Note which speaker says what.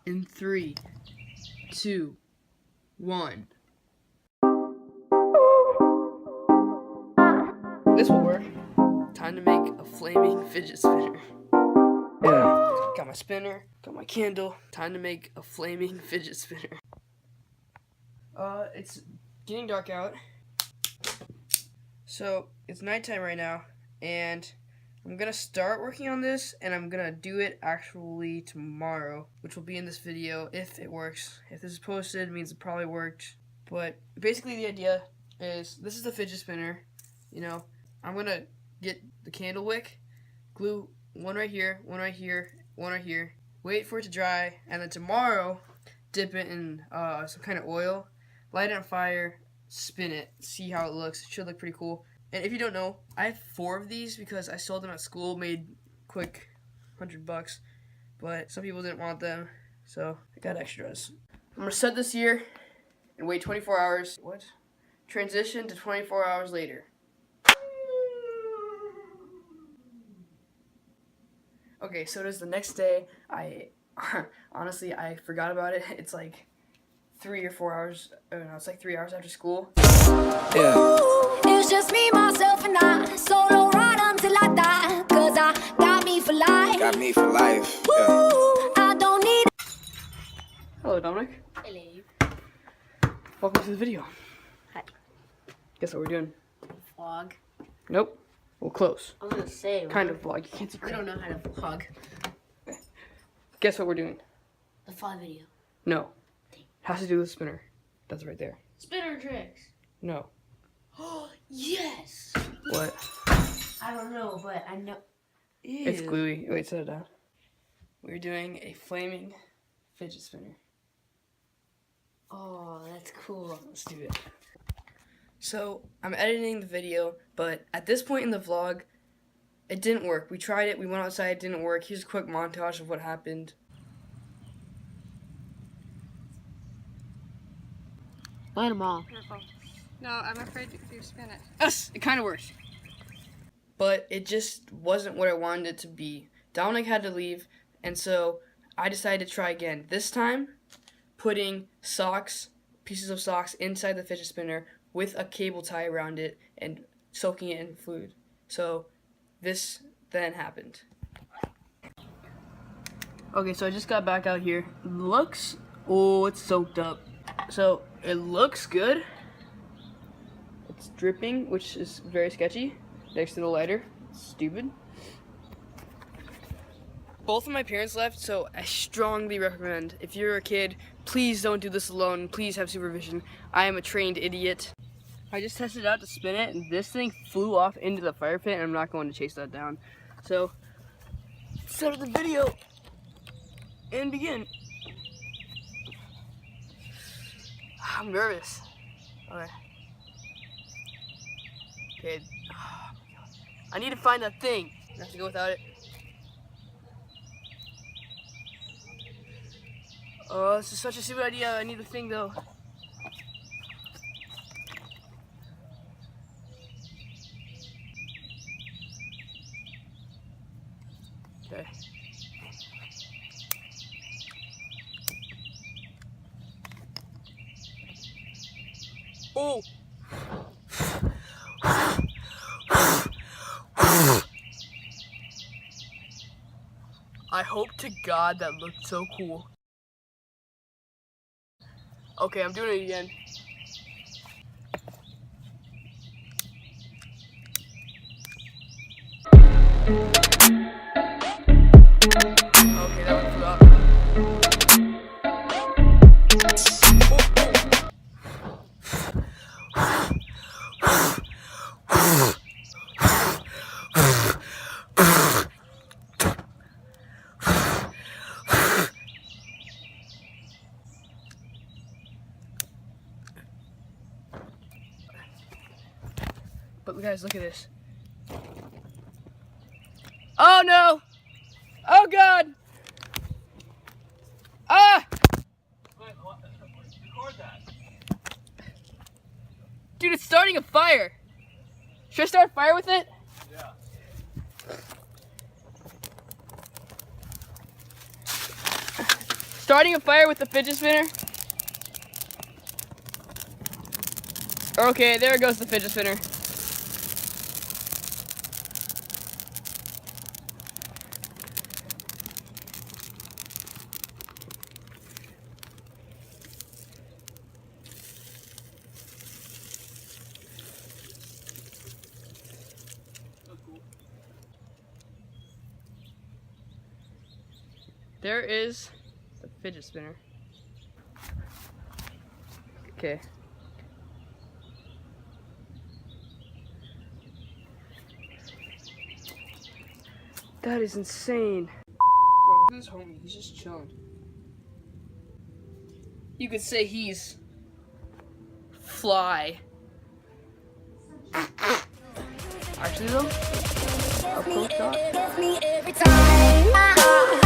Speaker 1: in 3, 2, 1. This will work. Time to make a flaming fidget spinner. Got my spinner, got my candle. Time to make a flaming fidget spinner. It's getting dark out. So it's nighttime right now, and I'm gonna start working on this, and I'm gonna do it actually tomorrow, which will be in this video if it works. If this is posted, it means it probably worked. But basically the idea is, this is the fidget spinner. You know, I'm gonna get the candle wick, glue one right here, one right here, one right here, wait for it to dry, and then tomorrow dip it in some kind of oil, light it on fire, spin it, see how it looks. It should look pretty cool. And if you don't know, I have 4 of these because I sold them at school, made quick $100, but some people didn't want them, so I got extras. I'm gonna set this here and wait 24 hours. What? Transition to 24 hours later. Okay, so it is the next day. Honestly, I forgot about it. It's like 3 or 4 hours. Oh no, it's like 3 hours after school.
Speaker 2: Yeah. It's just me, myself, and I. Solo ride until I die. Cause I got me for life. Got me for life. Yeah. I don't need.
Speaker 1: Hello, Dominic.
Speaker 3: Hello.
Speaker 1: Welcome to the video.
Speaker 3: Hi.
Speaker 1: Guess what we're doing?
Speaker 3: Vlog.
Speaker 1: Nope. Well, close.
Speaker 3: I was gonna say.
Speaker 1: Kind of vlog. You can't see.
Speaker 3: I don't know how to vlog.
Speaker 1: Guess what we're doing?
Speaker 3: The vlog video.
Speaker 1: No. It has to do with the spinner. That's right there.
Speaker 3: Spinner tricks.
Speaker 1: No.
Speaker 3: Oh yes.
Speaker 1: What?
Speaker 3: I don't know, but I know.
Speaker 1: It's gluey. Wait, set it down. We're doing a flaming fidget spinner.
Speaker 3: Oh, that's cool.
Speaker 1: Let's do it. So, I'm editing the video, but at this point in the vlog, it didn't work. We tried it, we went outside, it didn't work. Here's a quick montage of what happened.
Speaker 3: Light them all.
Speaker 4: Careful. No, I'm afraid if you spin it.
Speaker 1: Yes, it kind of worked. But it just wasn't what I wanted it to be. Dominic had to leave, and so I decided to try again. This time, putting socks, pieces of socks inside the fidget spinner with a cable tie around it and soaking it in fluid. So this then happened. Okay, so I just got back out here. It's soaked up. So it looks good. It's dripping, which is very sketchy. Next to the lighter. Stupid. Both of my parents left, so I strongly recommend, if you're a kid, please don't do this alone. Please have supervision. I am a trained idiot. I just tested it out to spin it, and this thing flew off into the fire pit, and I'm not going to chase that down. So, start the video and begin. I'm nervous. Okay. Okay. Oh my God. I need to find that thing. I have to go without it. Oh, this is such a stupid idea. I need the thing though. Okay. Oh! I hope to God that looked so cool. Okay, I'm doing it again. Okay, that one flew out. But guys, look at this. Oh no! Oh God! Ah!
Speaker 5: Record that.
Speaker 1: Dude, it's starting a fire. Should I start a fire with it?
Speaker 5: Yeah.
Speaker 1: Starting a fire with the fidget spinner. Okay, there goes the fidget spinner. There is the fidget spinner. Okay. That is insane. Bro, look at this homie. He's just chilling. You could say he's fly. Actually though, a close shot.
Speaker 2: Gets me every time.